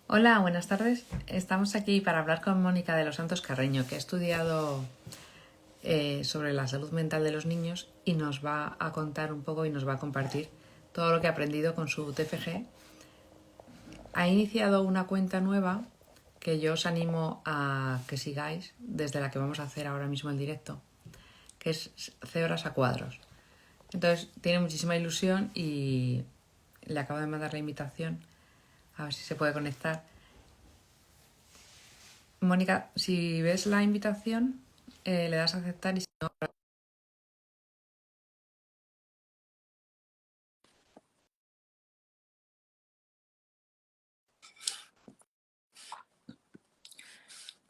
Hola, buenas tardes. Estamos aquí para hablar con Mónica de los Santos Carreño, que ha estudiado sobre la salud mental de los niños y nos va a contar un poco y nos va a compartir todo lo que ha aprendido con su TFG. Ha iniciado una cuenta nueva que yo os animo a que sigáis, desde la que vamos a hacer ahora mismo el directo, que es C horas a cuadros. Entonces tiene muchísima ilusión y le acabo de mandar la invitación, a ver si se puede conectar. Mónica, si ves la invitación, le das a aceptar y si no...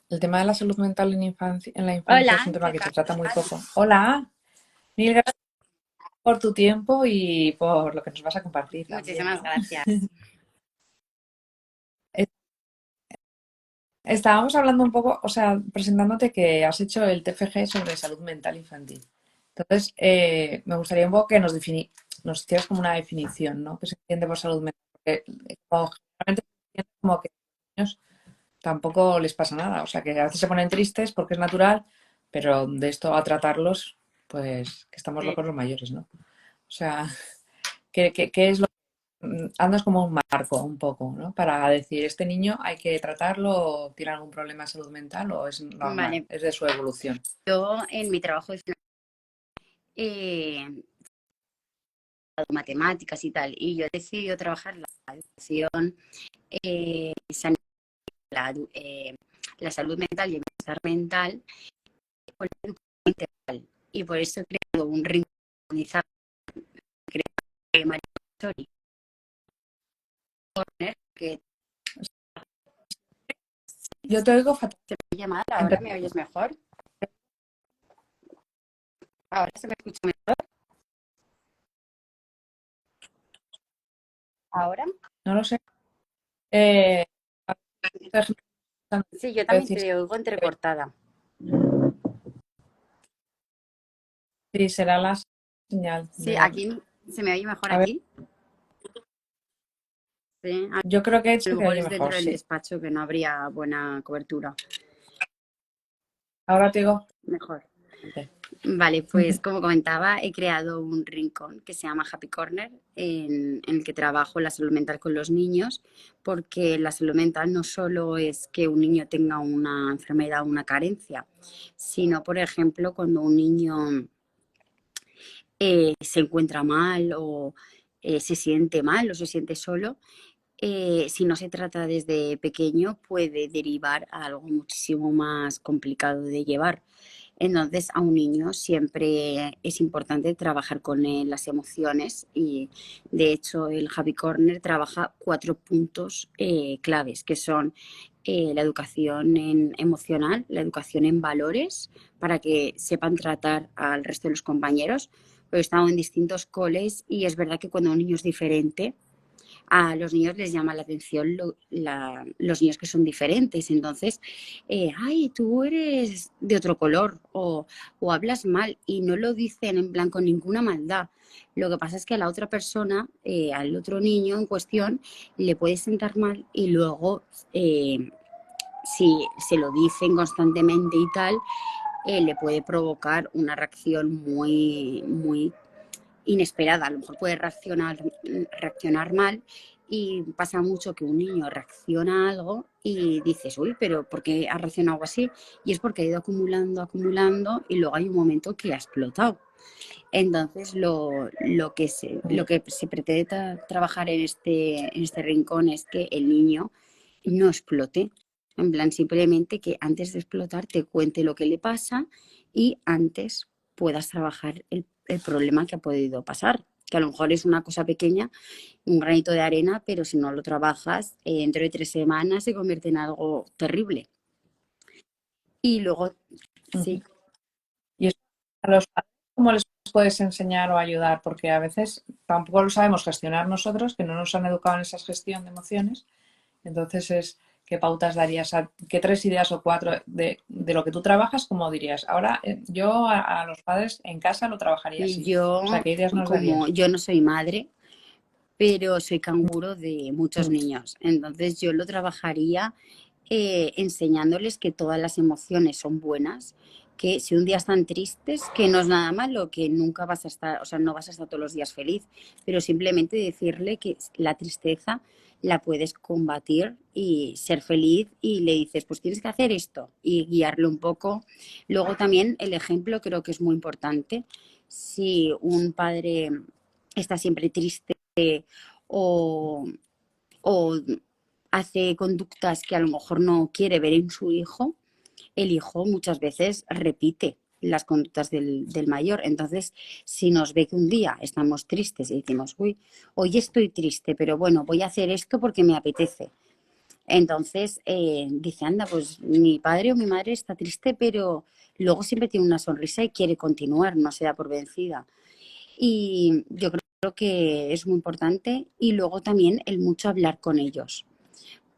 El tema de la salud mental en la infancia es un Hola, tema ¿qué que se tal? trata muy poco. Hola, mil gracias por tu tiempo y por lo que nos vas a compartir también, Muchísimas ¿no? gracias. Estábamos hablando un poco, o sea, presentándote que has hecho el TFG sobre salud mental infantil. Entonces, me gustaría un poco que nos hicieras como una definición, ¿no? Que se entiende por salud mental. Porque como generalmente se entiende como que a los niños tampoco les pasa nada. O sea, que a veces se ponen tristes porque es natural, pero de esto a tratarlos, pues que estamos Sí, locos los mayores, ¿no? O sea, ¿qué es lo andas como un marco un poco, ¿no? Para decir, este niño hay que tratarlo o tiene algún problema de salud mental o es normal, vale. es de su evolución. Yo en mi trabajo de eh, matemáticas y tal, y yo he decidido trabajar la educación sanitaria, la salud mental y el bienestar mental con la educación integral. Y por eso he creado un rincón de María Montessori, que Yo te oigo fatal. se me llama, ahora me oyes mejor, ahora se me escucha mejor, ahora. No lo sé. Eh, Sí, yo también decir te oigo entrecortada. si será la señal Sí, de... aquí se me oye mejor A ver, aquí. Sí, a yo creo que lo se te mejor oye es mejor, dentro del sí. despacho que no habría buena cobertura. Ahora te digo. Mejor. Vale, pues como comentaba, he creado un rincón que se llama Happy Corner, en el que trabajo la salud mental con los niños, porque la salud mental no solo es que un niño tenga una enfermedad o una carencia, sino, por ejemplo, cuando un niño se encuentra mal o se siente mal o se siente solo, si no se trata desde pequeño, puede derivar a algo muchísimo más complicado de llevar. Entonces, a un niño siempre es importante trabajar con él las emociones y, de hecho, el Javi Corner trabaja 4 puntos claves, que son la educación emocional, la educación en valores, para que sepan tratar al resto de los compañeros. He estado en distintos coles y es verdad que cuando un niño es diferente, a los niños les llama la atención los niños que son diferentes. Entonces, ay, tú eres de otro color o hablas mal y no lo dicen en plan con ninguna maldad. Lo que pasa es que a la otra persona, al otro niño en cuestión, le puede sentar mal y luego, si se lo dicen constantemente y tal, le puede provocar una reacción muy, muy inesperada. A lo mejor puede reaccionar mal y pasa mucho que un niño reacciona a algo y dices, uy, pero ¿por qué ha reaccionado así? Y es porque ha ido acumulando, acumulando y luego hay un momento que ha explotado. Entonces, lo que se pretende trabajar en este rincón es que el niño no explote. En plan, simplemente que antes de explotar te cuente lo que le pasa y antes puedas trabajar el problema que ha podido pasar. Que a lo mejor es una cosa pequeña, un granito de arena, pero si no lo trabajas, dentro de 3 semanas se convierte en algo terrible. Y luego, sí, Y eso, a los padres, ¿cómo les puedes enseñar o ayudar? Porque a veces tampoco lo sabemos gestionar nosotros, que no nos han educado en esa gestión de emociones. Entonces ¿qué pautas darías? ¿Qué tres ideas o cuatro de lo que tú trabajas? ¿Cómo dirías? Ahora yo a los padres en casa lo trabajaría y así. O sea, yo, ¿qué ideas nos como darías? yo no soy madre, pero soy canguro de muchos niños. Entonces yo lo trabajaría enseñándoles que todas las emociones son buenas, que si un día están tristes, que no es nada malo, que nunca vas a estar, o sea, no vas a estar todos los días feliz, pero simplemente decirle que la tristeza la puedes combatir y ser feliz y le dices, pues tienes que hacer esto y guiarle un poco. Luego también el ejemplo creo que es muy importante. Si un padre está siempre triste o, o hace conductas que a lo mejor no quiere ver en su hijo, el hijo muchas veces repite las conductas del mayor. Entonces, si nos ve que un día estamos tristes y decimos, uy, hoy estoy triste, pero bueno, voy a hacer esto porque me apetece. Entonces, dice, anda, pues mi padre o mi madre está triste, pero luego siempre tiene una sonrisa y quiere continuar, no se da por vencida. Y yo creo que es muy importante y luego también el mucho hablar con ellos,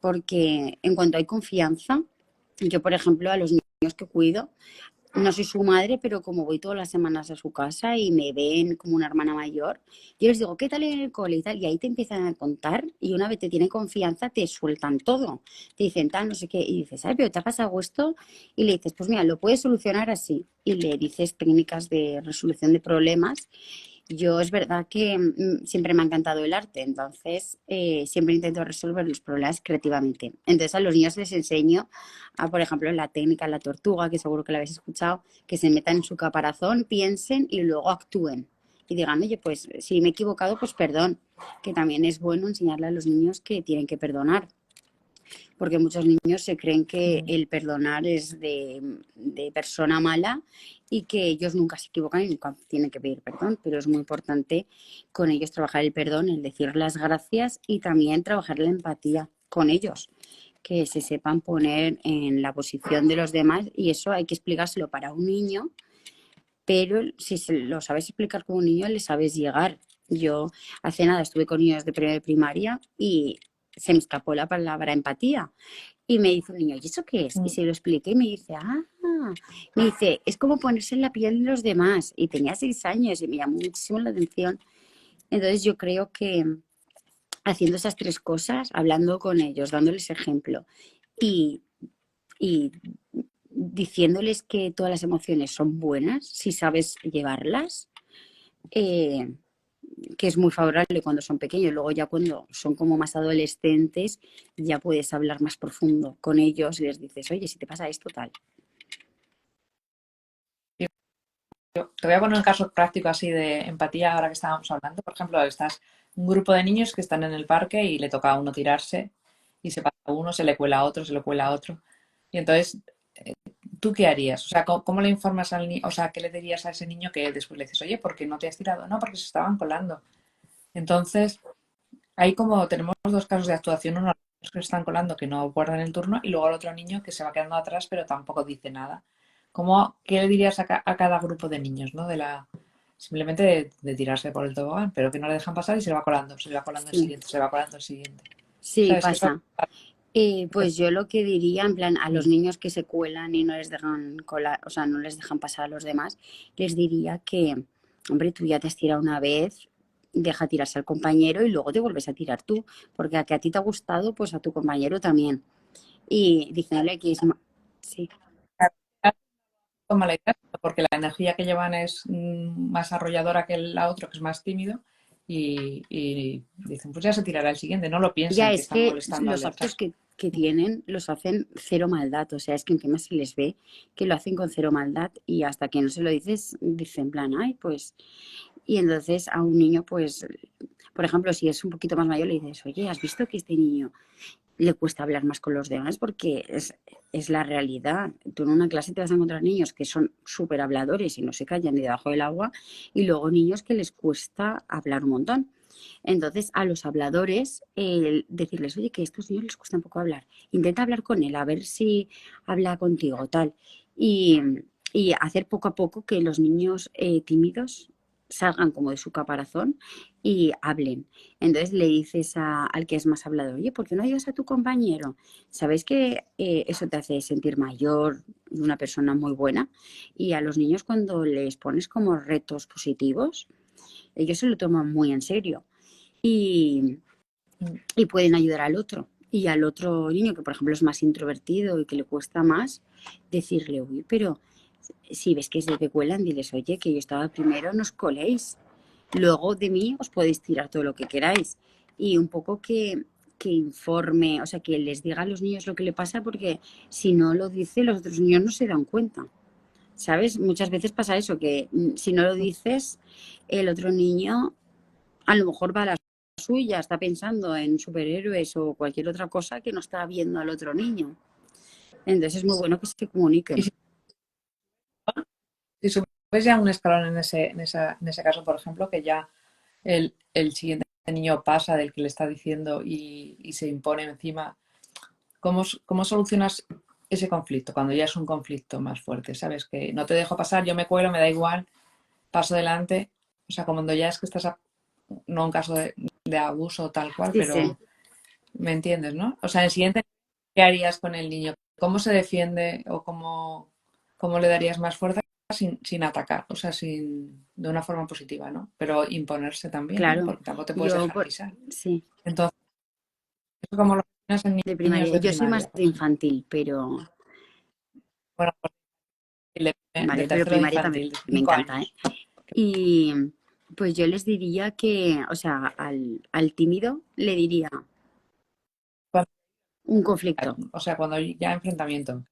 porque en cuanto hay confianza, yo por ejemplo a los niños que cuido, no soy su madre, pero como voy todas las semanas a su casa y me ven como una hermana mayor, yo les digo, ¿qué tal en el cole y tal? Y ahí te empiezan a contar y una vez te tienen confianza te sueltan todo. Te dicen tal, no sé qué, y dices, ay, pero te ha pasado esto y le dices, pues mira, lo puedes solucionar así. Y le dices técnicas de resolución de problemas. Yo es verdad que siempre me ha encantado el arte, entonces siempre intento resolver los problemas creativamente. Entonces a los niños les enseño, por ejemplo, la técnica de la tortuga, que seguro que la habéis escuchado, que se metan en su caparazón, piensen y luego actúen. Y digan, oye, pues si me he equivocado, pues perdón, que también es bueno enseñarle a los niños que tienen que perdonar, porque muchos niños se creen que Mm. el perdonar es de persona mala y que ellos nunca se equivocan y nunca tienen que pedir perdón, pero es muy importante con ellos trabajar el perdón, el decir las gracias y también trabajar la empatía con ellos, que se sepan poner en la posición de los demás y eso hay que explicárselo para un niño, pero si se lo sabes explicar con un niño le sabes llegar. Yo hace nada estuve con niños de primaria y se me escapó la palabra empatía y me dice un niño, ¿y eso qué es? Y Mm. se lo expliqué y me dice, me dice, es como ponerse en la piel de los demás. Y tenía 6 años y me llamó muchísimo la atención. Entonces yo creo que haciendo esas tres cosas, hablando con ellos, dándoles ejemplo y, y diciéndoles que todas las emociones son buenas, si sabes llevarlas, eh, que es muy favorable cuando son pequeños. Luego ya cuando son como más adolescentes, ya puedes hablar más profundo con ellos y les dices, oye, si te pasa esto, tal. Te voy a poner un caso práctico así de empatía ahora que estábamos hablando. Por ejemplo, estás un grupo de niños que están en el parque y le toca a uno tirarse y se pasa a uno, se le cuela a otro, se le cuela a otro. Y entonces, ¿tú qué harías? O sea, ¿cómo le informas al niño? O sea, ¿qué le dirías a ese niño que después le dices, oye, ¿por qué no te has tirado? No, porque se estaban colando. Entonces, ahí como tenemos dos casos de actuación, uno los que se están colando que no guardan el turno y luego el otro niño que se va quedando atrás pero tampoco dice nada. ¿Qué le dirías a cada grupo de niños, ¿no? Simplemente de tirarse por el tobogán, pero que no le dejan pasar y se va colando el Sí, siguiente, se va colando el siguiente. sí, ¿Sabes? Que eso pasa. Pues yo lo que diría, en plan, a los niños que se cuelan y no les dejan colar, o sea, no les dejan pasar a los demás, les diría que, hombre, tú ya te has tirado una vez, deja tirarse al compañero y luego te vuelves a tirar tú, porque a que a ti te ha gustado, pues a tu compañero también. Y diciéndole que es... Sí, toma la idea, porque la energía que llevan es más arrolladora que la otro, que es más tímido, y dicen, pues ya se tirará el siguiente, no lo ya piensan que es están que molestando al los de actos atrás. que tienen los hacen cero maldad, o sea, es que encima se les ve que lo hacen con cero maldad y hasta que no se lo dices, dicen en plan, ay, pues... Y entonces a un niño, pues, por ejemplo, si es un poquito más mayor, le dices, oye, ¿has visto que este niño le cuesta hablar más con los demás? Porque es la realidad. Tú en una clase te vas a encontrar niños que son súper habladores y no se callan ni debajo del agua, y luego niños que les cuesta hablar un montón. Entonces, a los habladores, decirles, oye, que a estos niños les cuesta un poco hablar. Intenta hablar con él, a ver si habla contigo, tal. Y, y hacer poco a poco que los niños tímidos salgan como de su caparazón y hablen. Entonces le dices al que es más hablador, oye, ¿por qué no ayudas a tu compañero? ¿Sabéis que eso te hace sentir mayor, una persona muy buena? Y a los niños cuando les pones como retos positivos, ellos se lo toman muy en serio. y, mm, y pueden ayudar al otro. Y al otro niño que, por ejemplo, es más introvertido y que le cuesta más, decirle, uy, pero si ves que se te cuelan, diles, oye, que yo estaba primero, no os coléis. Luego de mí os podéis tirar todo lo que queráis. Y un poco que informe, o sea, que les diga a los niños lo que le pasa, porque si no lo dice, los otros niños no se dan cuenta. ¿Sabes? Muchas veces pasa eso, que si no lo dices, el otro niño a lo mejor va a la suya, está pensando en superhéroes o cualquier otra cosa que no está viendo al otro niño. Entonces es muy bueno que se y comuniquen. si subes ya un escalón en ese caso, por ejemplo, que ya el siguiente niño pasa del que le está diciendo y se impone encima, ¿cómo solucionas ese conflicto cuando ya es un conflicto más fuerte? ¿Sabes? Que no te dejo pasar, yo me cuelo, me da igual, paso delante. O sea, cuando ya es que estás, no un caso de abuso tal cual, Sí, sí. pero me entiendes, ¿no? O sea, en el siguiente, ¿qué harías con el niño? ¿Cómo se defiende o cómo le darías más fuerza sin atacar? O sea, de una forma positiva, ¿no? Pero imponerse también, ¿no? Claro. Porque tampoco te puedes Yo, dejar pisar. sí, Entonces, ¿eso cómo lo tienes en de niños primaria. de Yo soy más primaria, de por ejemplo? infantil, pero Bueno, pues de vale, pero tercero de primaria también infantil, de me 5 encanta, ¿eh? años. Y pues yo les diría que, o sea, al tímido le diría Cuando- un conflicto. o sea, cuando ya enfrentamiento.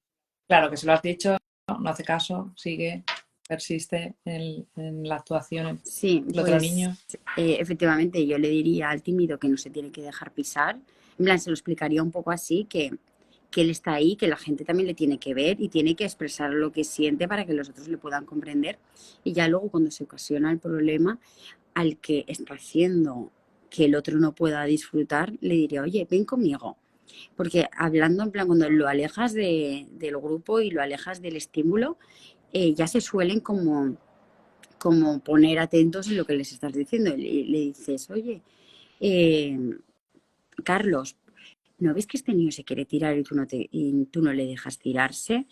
Claro, que se lo has dicho, no hace caso, sigue, persiste en la actuación Sí, el otro pues niño. efectivamente yo le diría al tímido que no se tiene que dejar pisar. En plan, se lo explicaría un poco así, que él está ahí, que la gente también le tiene que ver y tiene que expresar lo que siente para que los otros le puedan comprender. Y ya luego cuando se ocasiona el problema, al que está haciendo que el otro no pueda disfrutar, le diría, oye, ven conmigo. Porque hablando en plan, cuando lo alejas del grupo y lo alejas del estímulo, ya se suelen como poner atentos en lo que les estás diciendo. Le dices, oye, eh, Carlos, ¿no ves que este niño se quiere tirar y tú no le dejas tirarse?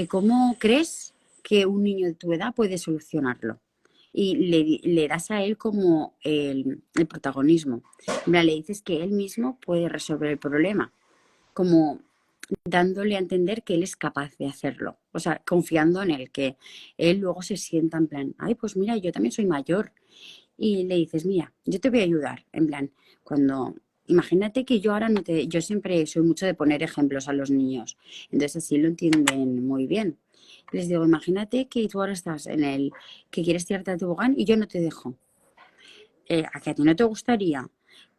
¿Cómo crees que un niño de tu edad puede solucionarlo? Y le das a él como el protagonismo. Mira, le dices que él mismo puede resolver el problema, como dándole a entender que él es capaz de hacerlo. O sea, confiando en él, que él luego se sienta en plan, ay, pues mira, yo también soy mayor. Y le dices, mira, yo te voy a ayudar. En plan, cuando, imagínate que yo ahora no te, yo siempre soy mucho de poner ejemplos a los niños. Entonces así lo entienden muy bien. Les digo, imagínate que tú ahora estás en el que quieres tirarte al tobogán y yo no te dejo. ¿A que a ti no te gustaría?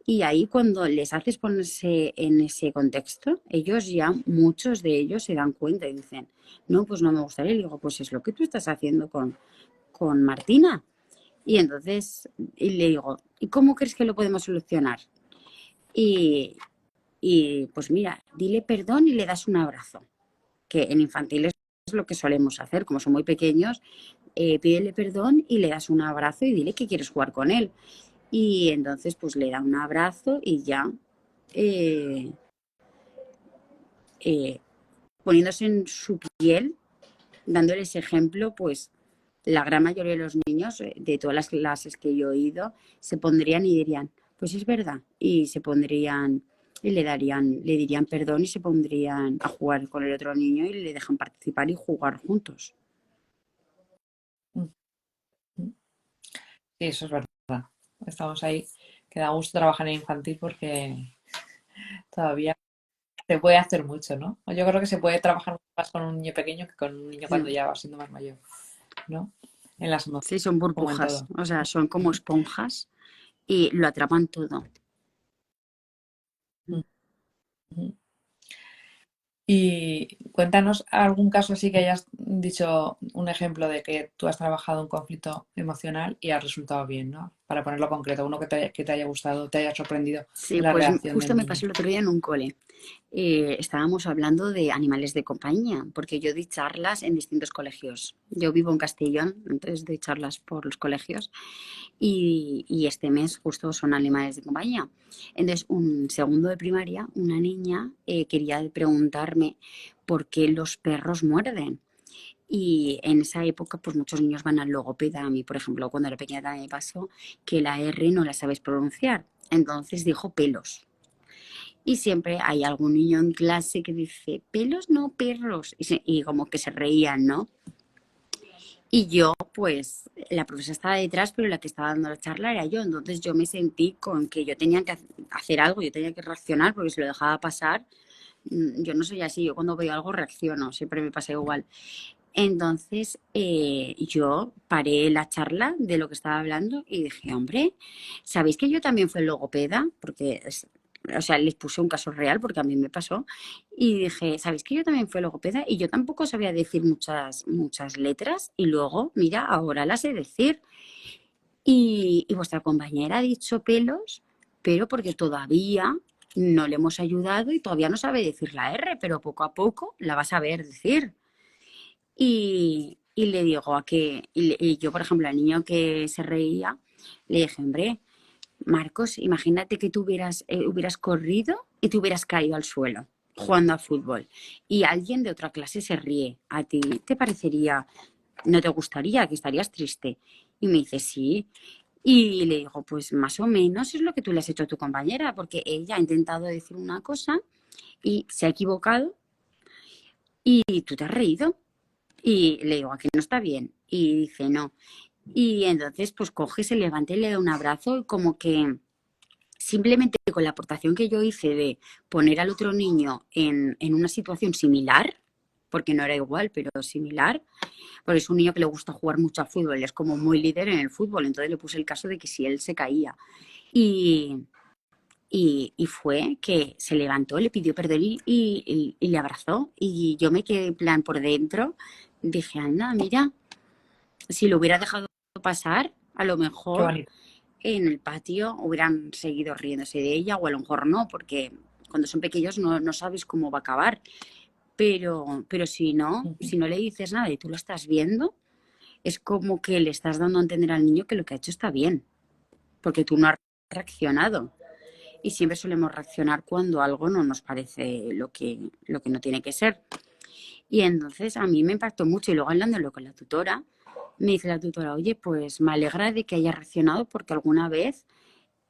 Y ahí cuando les haces ponerse en ese contexto, ellos ya, muchos de ellos se dan cuenta y dicen, no, pues no me gustaría. Y digo, pues es lo que tú estás haciendo con Martina. Y entonces y le digo, ¿y cómo crees que lo podemos solucionar? Y, y pues mira, dile perdón y le das un abrazo, que en infantiles es lo que solemos hacer, como son muy pequeños, pídele perdón y le das un abrazo y dile que quieres jugar con él. Y entonces pues le da un abrazo y ya eh, eh, poniéndose en su piel, dándole ese ejemplo, pues la gran mayoría de los niños de todas las clases que yo he ido se pondrían y dirían, pues es verdad, y se pondrían y le dirían perdón y se pondrían a jugar con el otro niño y le dejan participar y jugar juntos. Sí, eso es verdad. Estamos ahí, que da gusto trabajar en infantil porque todavía se puede hacer mucho, ¿no? Yo creo que se puede trabajar más con un niño pequeño que con un niño cuando Sí, ya va siendo más mayor, ¿no? En las sí, emociones, son como en burbujas, todo. o sea, son como esponjas y lo atrapan todo. Y cuéntanos algún caso así que hayas dicho un ejemplo de que tú has trabajado un conflicto emocional y ha resultado bien, ¿no? Para ponerlo concreto, uno que te haya gustado, te haya sorprendido Sí, en la pues reacción justo del me niño. pasó el otro día en un cole. Estábamos hablando de animales de compañía, porque yo di charlas en distintos colegios. Yo vivo en Castellón, entonces doy charlas por los colegios y este mes justo son animales de compañía. Entonces, un segundo de primaria, una niña quería preguntarme por qué los perros muerden. Y en esa época, pues muchos niños van al logopeda. A mí, por ejemplo, cuando era pequeña también me pasó que la R no la sabes pronunciar. Entonces dijo pelos. Y siempre hay algún niño en clase que dice, pelos no, perros. Y como que se reían, ¿no? Y yo, pues, la profesora estaba detrás, pero la que estaba dando la charla era yo. Entonces yo me sentí con que yo tenía que hacer algo, yo tenía que reaccionar, porque si lo dejaba pasar, yo no soy así, yo cuando veo algo reacciono, siempre me pasa igual. Entonces yo paré la charla de lo que estaba hablando y dije, hombre, ¿sabéis que yo también fui logopeda? Porque, o sea, les puse un caso real porque a mí me pasó. Y dije, ¿sabéis que yo también fui logopeda? Y yo tampoco sabía decir muchas letras y luego, mira, ahora las sé decir. Y vuestra compañera ha dicho pelos, pero porque todavía no le hemos ayudado y todavía no sabe decir la R, pero poco a poco la va a saber decir. Y le digo y yo, por ejemplo, al niño que se reía, le dije, hombre, Marcos, imagínate que tú hubieras corrido y te hubieras caído al suelo jugando a fútbol y alguien de otra clase se ríe. ¿A ti te parecería, no te gustaría, que estarías triste? Y me dice, sí. Y le digo, pues más o menos es lo que tú le has hecho a tu compañera, porque ella ha intentado decir una cosa y se ha equivocado y tú te has reído. Y le digo, aquí no está bien. Y dice, no. Y entonces, pues coge, se levanta y le da un abrazo, y como que simplemente con la aportación que yo hice de poner al otro niño en una situación similar, porque no era igual, pero similar, porque es un niño que le gusta jugar mucho a fútbol, es como muy líder en el fútbol, entonces le puse el caso de que si él se caía. Y, y fue que se levantó, le pidió perdón y le abrazó. Y yo me quedé en plan por dentro, dije, anda, mira, si lo hubiera dejado pasar, a lo Qué mejor bonito. en el patio hubieran seguido riéndose de ella o a lo mejor no, porque cuando son pequeños no sabes cómo va a acabar. Pero si no le dices nada y tú lo estás viendo, es como que le estás dando a entender al niño que lo que ha hecho está bien, porque tú no has reaccionado. Y siempre solemos reaccionar cuando algo no nos parece lo que no tiene que ser. Y entonces a mí me impactó mucho. Y luego hablándolo con la tutora, me dice la tutora, oye, pues me alegra de que haya reaccionado porque alguna vez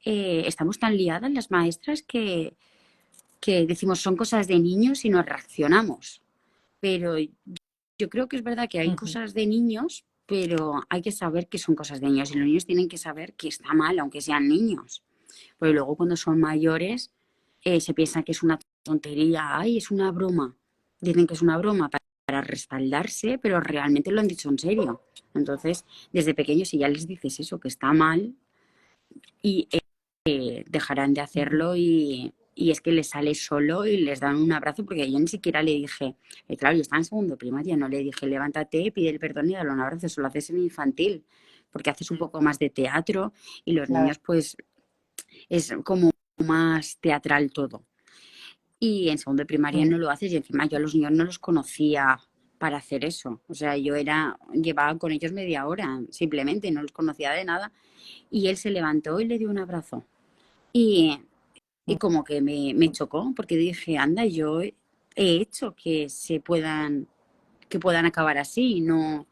estamos tan liadas las maestras que decimos son cosas de niños y no reaccionamos. Pero yo creo que es verdad que hay Ujú. cosas de niños, pero hay que saber que son cosas de niños. Y los niños tienen que saber que está mal, aunque sean niños. Porque luego cuando son mayores se piensa que es una tontería, ay, es una broma. Dicen que es una broma para respaldarse, pero realmente lo han dicho en serio. Entonces, desde pequeños, si ya les dices eso, que está mal, y dejarán de Ujú. hacerlo y es que les sale solo y les dan un abrazo, porque yo ni siquiera le dije, claro, yo estaba en segundo de primaria, no le dije, levántate, pide el perdón y dale un abrazo, eso lo haces en infantil, porque haces un poco más de teatro y los Claro. niños pues es como más teatral todo. Y en segundo de primaria Mm. no lo haces y encima yo a los niños no los conocía para hacer eso. O sea, llevaba con ellos media hora simplemente, no los conocía de nada. Y él se levantó y le dio un abrazo. Y, y Mm. como que me chocó porque dije, anda, yo he hecho que puedan acabar así, no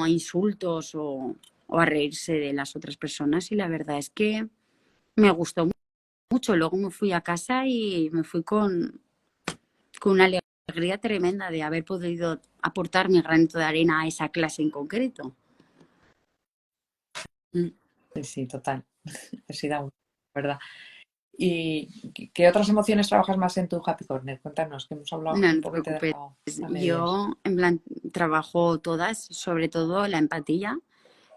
a insultos o a reírse de las otras personas. Y la verdad es que me gustó mucho. Luego me fui a casa y me fui con una alegría tremenda de haber podido aportar mi granito de arena a esa clase en concreto. Mm. Sí, sí, total. Sí, da gusto, ¿verdad? ¿Y qué otras emociones trabajas más en tu Happy Corner? Cuéntanos, que hemos hablado No, un no te poco y te he preocupes. dejado a medias. Yo, en plan, trabajo todas, sobre todo la empatía,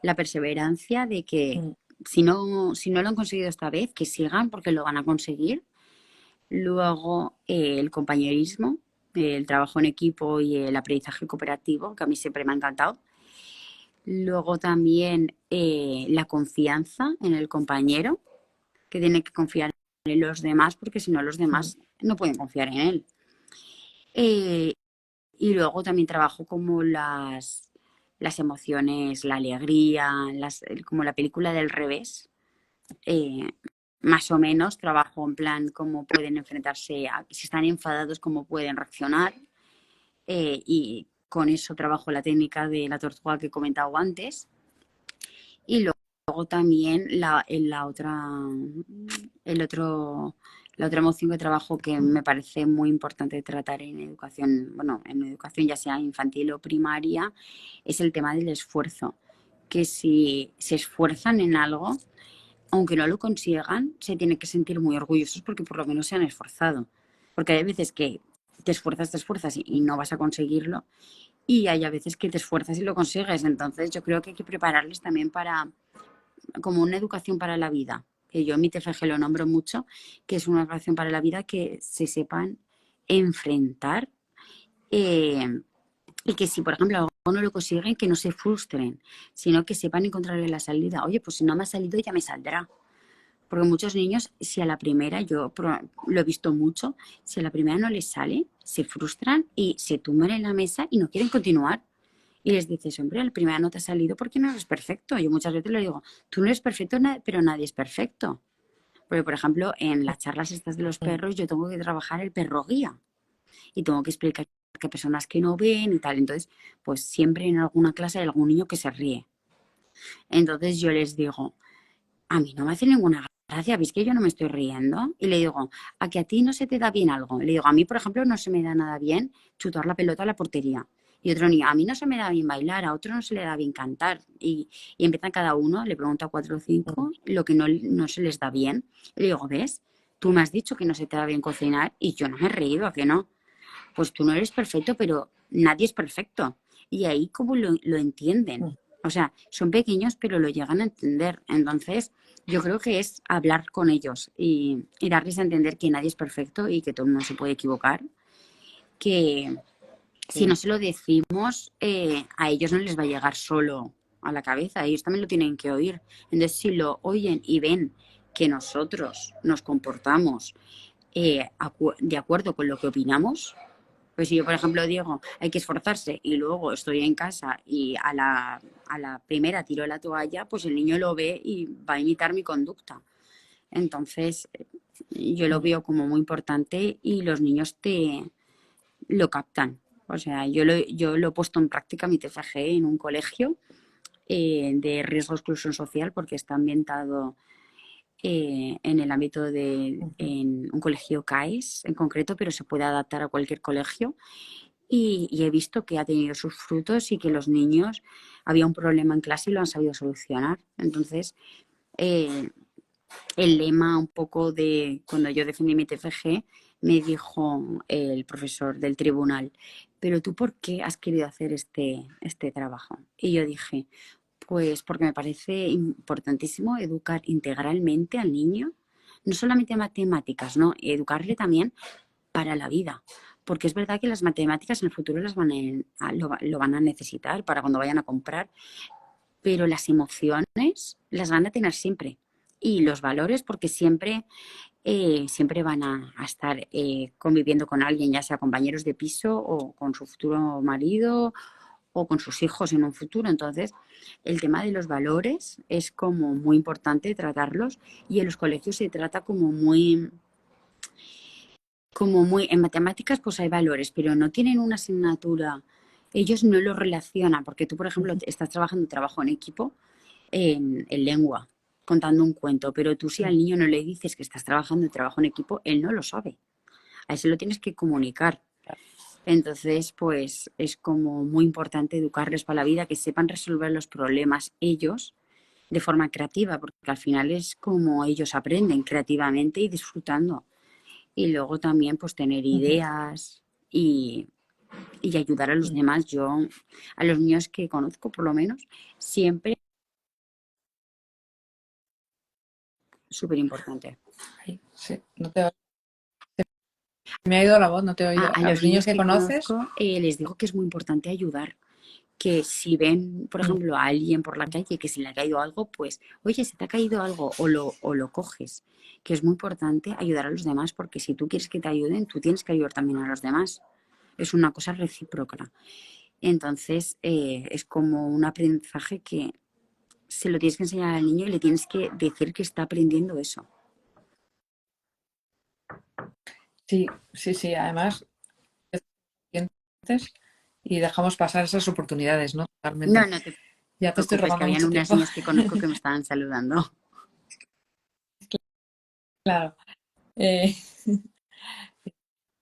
la perseverancia de que Mm. si no lo han conseguido esta vez, que sigan porque lo van a conseguir. Luego, el compañerismo, el trabajo en equipo y el aprendizaje cooperativo, que a mí siempre me ha encantado. Luego también la confianza en el compañero, que tiene que confiar en los demás, porque si no los Mm. demás no pueden confiar en él. Eh, y luego también trabajo como las emociones, la alegría, como la película del revés. Eh, Más o menos trabajo en plan cómo pueden enfrentarse, si están enfadados, cómo pueden reaccionar. Y con eso trabajo la técnica de la tortuga que he comentado antes. Y luego también el otro, la otra emoción que trabajo que me parece muy importante tratar en educación, bueno, en educación ya sea infantil o primaria, es el tema del esfuerzo. Que si se esfuerzan en algo, aunque no lo consigan, se tienen que sentir muy orgullosos porque por lo menos se han esforzado. Porque hay veces que te esfuerzas y no vas a conseguirlo. Y hay a veces que te esfuerzas y lo consigues. Entonces yo creo que hay que prepararles también para, como una educación para la vida, que yo en mi TFG lo nombro mucho, que es una educación para la vida que se sepan enfrentar eh, y que si, por ejemplo, algo no lo consiguen, que no se frustren, sino que sepan encontrarle la salida. Oye, pues si no me ha salido, ya me saldrá. Porque muchos niños, si a la primera, lo he visto mucho, si a la primera no les sale, se frustran y se tumban en la mesa y no quieren continuar. Y les dices, hombre, a la primera no te ha salido porque no eres perfecto. Yo muchas veces le digo, tú no eres perfecto, pero nadie es perfecto. Porque, por ejemplo, en las charlas estas de los perros, yo tengo que trabajar el perro guía y tengo que explicar que hay personas que no ven y tal. Entonces, pues siempre en alguna clase hay algún niño que se ríe. Entonces yo les digo, a mí no me hace ninguna gracia, ¿veis que yo no me estoy riendo? Y le digo, ¿a que a ti no se te da bien algo? Le digo, a mí, por ejemplo, no se me da nada bien chutar la pelota a la portería. Y otro niño, a mí no se me da bien bailar, a otro no se le da bien cantar. Y empiezan cada uno, le pregunto a cuatro o cinco lo que no se les da bien. Y le digo, ¿ves? Tú me has dicho que no se te da bien cocinar y yo no me he reído, ¿a que no? Pues tú no eres perfecto, pero nadie es perfecto. Y ahí como lo entienden. O sea, son pequeños, pero lo llegan a entender. Entonces, yo creo que es hablar con ellos y darles a entender que nadie es perfecto y que todo el mundo se puede equivocar. Que si no se lo decimos, a ellos no les va a llegar solo a la cabeza. Ellos también lo tienen que oír. Entonces, si lo oyen y ven que nosotros nos comportamos de acuerdo con lo que opinamos, pues si yo, por ejemplo, digo, hay que esforzarse y luego estoy en casa y a la primera tiro la toalla, pues el niño lo ve y va a imitar mi conducta. Entonces, yo lo veo como muy importante y los niños te lo captan. O sea, yo lo he puesto en práctica mi TFG en un colegio de riesgo de exclusión social porque está ambientado en el ámbito de en un colegio CAES en concreto, pero se puede adaptar a cualquier colegio y he visto que ha tenido sus frutos y que los niños había un problema en clase y lo han sabido solucionar. Entonces, eh, el lema un poco de cuando yo defendí mi TFG, me dijo el profesor del tribunal, pero tú ¿por qué has querido hacer este trabajo? Y yo dije, pues porque me parece importantísimo educar integralmente al niño, no solamente matemáticas, ¿no? Educarle también para la vida. Porque es verdad que las matemáticas en el futuro lo van a necesitar para cuando vayan a comprar, pero las emociones las van a tener siempre. Y los valores, porque siempre van a estar conviviendo con alguien, ya sea compañeros de piso o con su futuro marido o con sus hijos en un futuro. Entonces, el tema de los valores es como muy importante tratarlos y en los colegios se trata como muy, en matemáticas pues hay valores, pero no tienen una asignatura, ellos no lo relacionan, porque tú, por ejemplo, estás trabajando trabajo en equipo en lengua, contando un cuento, pero tú si al niño no le dices que estás trabajando en trabajo en equipo, él no lo sabe. A eso lo tienes que comunicar. Entonces, pues es como muy importante educarles para la vida, que sepan resolver los problemas ellos de forma creativa, porque al final es como ellos aprenden creativamente y disfrutando. Y luego también pues tener ideas y ayudar a los demás. Yo, a los niños que conozco por lo menos, siempre súper importante. Sí, me ha ido la voz, no te he A, oído. a ¿A los los niños niños que que conoces? conozco les digo que es muy importante ayudar. Que si ven, por ejemplo, a alguien por la calle que se le ha caído algo, pues, oye, se te ha caído algo o lo coges. Que es muy importante ayudar a los demás porque si tú quieres que te ayuden, tú tienes que ayudar también a los demás. Es una cosa recíproca. Entonces, es como un aprendizaje que se lo tienes que enseñar al niño y le tienes que decir que está aprendiendo eso. Sí, sí, sí. Además, y dejamos pasar esas oportunidades, ¿no? No, Totalmente. no te Ya te estoy Preocupes, que robando habían mucho unas tiempo. niñas que conozco que me estaban saludando. Claro. Eh,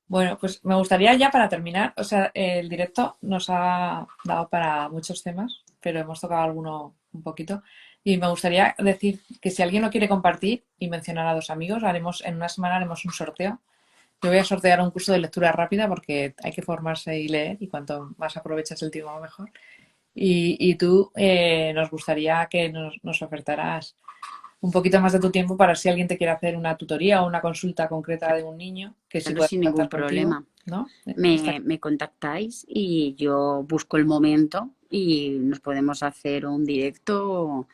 bueno, pues me gustaría ya para terminar, o sea, el directo nos ha dado para muchos temas, pero hemos tocado alguno un poquito. Y me gustaría decir que si alguien lo quiere compartir y mencionar a dos amigos, haremos en una semana haremos un sorteo. Yo voy a sortear un curso de lectura rápida porque hay que formarse y leer y cuanto más aprovechas el tiempo mejor. Y tú nos gustaría que nos ofertaras un poquito más de tu tiempo para si alguien te quiere hacer una tutoría o una consulta concreta de un niño, que sí Claro, pueda sin ningún contar contigo, problema. ¿no? Está Me contactáis y yo busco el momento y nos podemos hacer un directo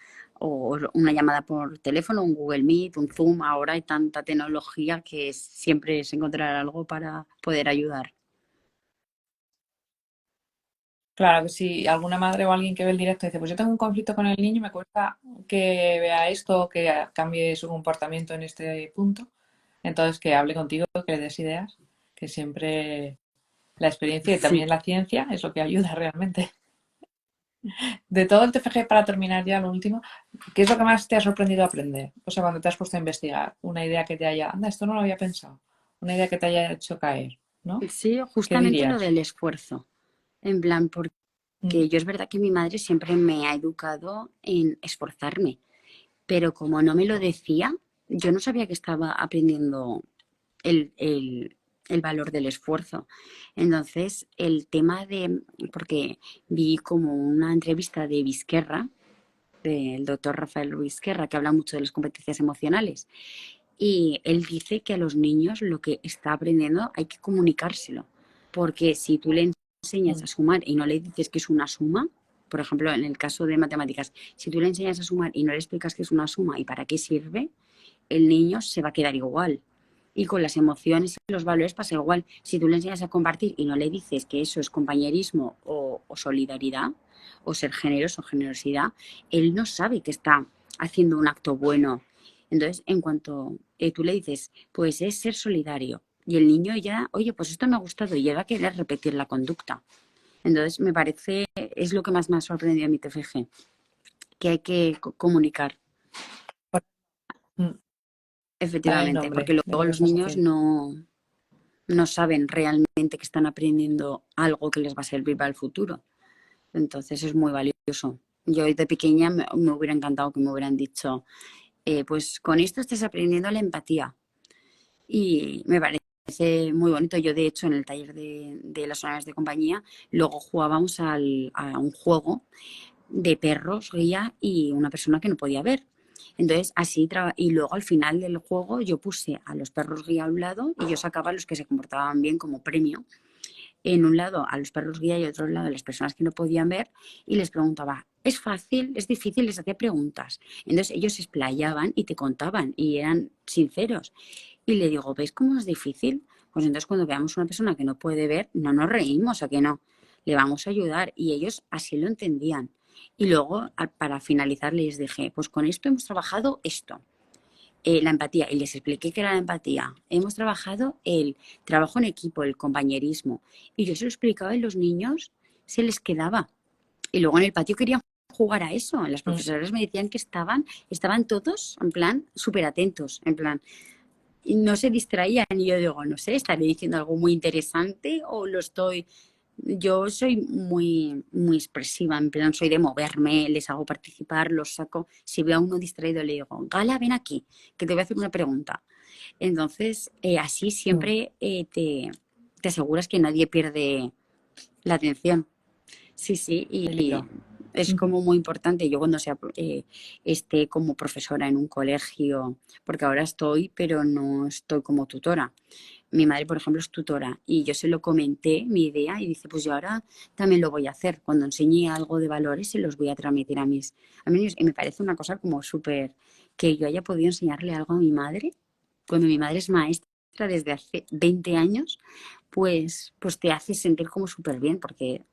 o una llamada por teléfono, un Google Meet, un Zoom. Ahora hay tanta tecnología que siempre es encontrar algo para poder ayudar. claro que si alguna madre o alguien que ve el directo dice, pues yo tengo un conflicto con el niño, me cuesta que vea esto, que cambie su comportamiento en este punto, entonces que hable contigo, que le des ideas, que siempre la experiencia y Sí, también la ciencia es lo que ayuda realmente. De todo el TFG, para terminar ya lo último, ¿qué es lo que más te ha sorprendido aprender? O sea, cuando te has puesto a investigar, una idea que te haya, anda, esto no lo había pensado, una idea que te haya hecho caer, ¿no? sí, ¿Qué justamente lo dirías? del esfuerzo. En plan, Mm, porque yo es verdad que mi madre siempre me ha educado en esforzarme, pero como no me lo decía, yo no sabía que estaba aprendiendo el valor del esfuerzo. Entonces, el tema de, porque vi como una entrevista de Vizquerra, del doctor Rafael Vizquerra, que habla mucho de las competencias emocionales, y él dice que a los niños lo que está aprendiendo hay que comunicárselo, porque si tú le enseñas mm, a sumar y no le dices que es una suma, por ejemplo, en el caso de matemáticas, si tú le enseñas a sumar y no le explicas que es una suma y para qué sirve, el niño se va a quedar igual. Y con las emociones y los valores pasa igual. Si tú le enseñas a compartir y no le dices que eso es compañerismo o solidaridad, o ser generoso o generosidad, él no sabe que está haciendo un acto bueno. Entonces, en cuanto tú le dices, pues es ser solidario, y el niño ya, oye, pues esto me ha gustado, y llega a querer repetir la conducta. Entonces, me parece, es lo que más me ha sorprendido a mi TFG, que hay que comunicar. mm. Dar el Efectivamente, porque nombre de luego lo que los estás niños haciendo. no saben realmente que están aprendiendo algo que les va a servir para el futuro. Entonces es muy valioso. Yo de pequeña me hubiera encantado que me hubieran dicho, pues con esto estás aprendiendo la empatía. Y me parece muy bonito. Yo, de hecho, en el taller de las unidades de compañía, luego jugábamos a un juego de perros, guía y una persona que no podía ver. Entonces, así, y luego al final del juego yo puse a los perros guía a un lado y yo sacaba a los que se comportaban bien como premio. En un lado a los perros guía y otro lado a las personas que no podían ver y les preguntaba, ¿es fácil? ¿Es difícil? Les hacía preguntas. Entonces ellos se explayaban y te contaban y eran sinceros. Y le digo, ¿veis cómo es difícil? Pues entonces cuando veamos una persona que no puede ver, no nos reímos, ¿a que no? Le vamos a ayudar y ellos así lo entendían. Y luego, para finalizar, les dije, pues con esto hemos trabajado esto, la empatía, y les expliqué qué era la empatía. Hemos trabajado el trabajo en equipo, el compañerismo, y yo se lo explicaba y los niños se les quedaba. Y luego en el patio querían jugar a eso. Las Mm. profesoras me decían que estaban todos en plan súper atentos, en plan, y no se distraían. Y yo digo, no sé, estaré diciendo algo muy interesante o lo estoy. Yo soy muy expresiva, en plan, soy de moverme, les hago participar, los saco. Si veo a uno distraído, le digo, Gala, ven aquí, que te voy a hacer una pregunta. Entonces, así Mm. siempre te aseguras que nadie pierde la atención. Sí, sí, El y hilo. es Ujú. como muy importante. Yo cuando esté como profesora en un colegio, porque ahora estoy, pero no estoy como tutora. Mi madre, por ejemplo, es tutora y yo se lo comenté, mi idea, y dice, pues yo ahora también lo voy a hacer. Cuando enseñe algo de valores, se los voy a transmitir a mis niños. Y me parece una cosa como súper, que yo haya podido enseñarle algo a mi madre, cuando mi madre es maestra desde hace 20 años, pues te hace sentir como súper bien, porque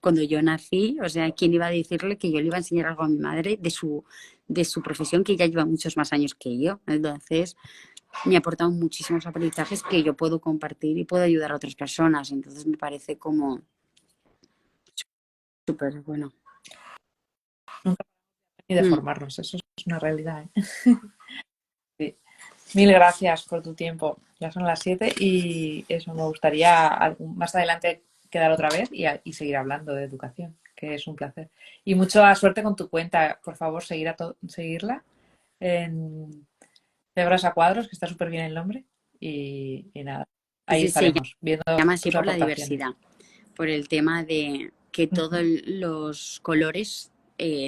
cuando yo nací, o sea, ¿quién iba a decirle que yo le iba a enseñar algo a mi madre de su profesión, que ya lleva muchos más años que yo? Entonces, me ha aportado muchísimos aprendizajes que yo puedo compartir y puedo ayudar a otras personas. Entonces, me parece como súper bueno. y de Mm. formarnos. Eso es una realidad, ¿eh? Sí. Mil gracias por tu tiempo. Ya son las 7 y eso, me gustaría más adelante quedar otra vez y seguir hablando de educación, que es un placer. Y mucha suerte con tu cuenta. Por favor, seguirla en Cebras a Cuadros, que está súper bien el nombre. Y nada, Sí, ahí sí, se estaremos viendo llama así tus por la aportaciones. diversidad, por el tema de que todos Ujú. los colores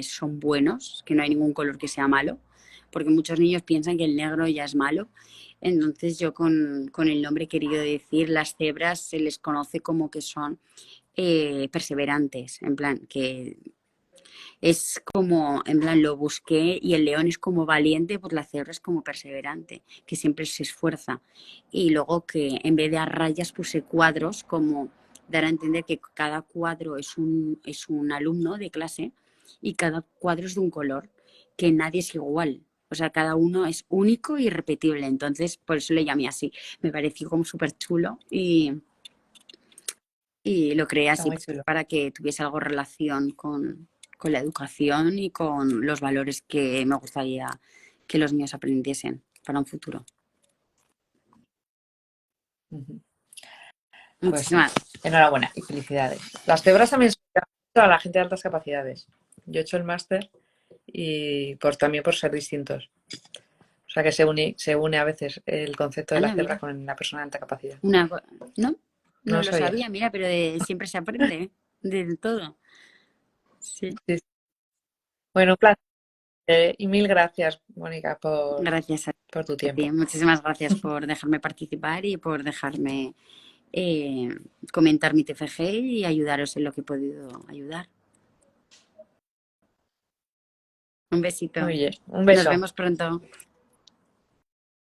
son buenos, que no hay ningún color que sea malo, porque muchos niños piensan que el negro ya es malo. Entonces yo con el nombre he querido decir, las cebras se les conoce como que son perseverantes, en plan, que es como, en plan, lo busqué y el león es como valiente, pues la cebra es como perseverante, que siempre se esfuerza. Y luego que en vez de a rayas puse cuadros, como dar a entender que cada cuadro es un alumno de clase y cada cuadro es de un color, que nadie es igual. O sea, cada uno es único y irrepetible. Entonces, por eso le llamé así. Me pareció como súper chulo y lo creé Está así muy chulo. para que tuviese algo relación con la educación y con los valores que me gustaría que los niños aprendiesen para un futuro. Ujú. Pues sí, Muchísimas. enhorabuena y felicidades. Las cebras también son para la gente de altas capacidades. Yo he hecho el máster y también por ser distintos. O sea que se une a veces el concepto de la Anda, cebra mira. con la persona de alta capacidad. Una, no, No no lo lo sabías. sabía, mira, pero siempre se aprende, ¿eh? De todo. Sí. Sí, sí. Bueno, un placer. Y mil gracias, Mónica, Gracias a por tu ti. tiempo. Muchísimas gracias por dejarme participar y por dejarme eh, comentar mi TFG y ayudaros en lo que he podido ayudar. Un besito. Muy bien. Un Nos beso. vemos pronto.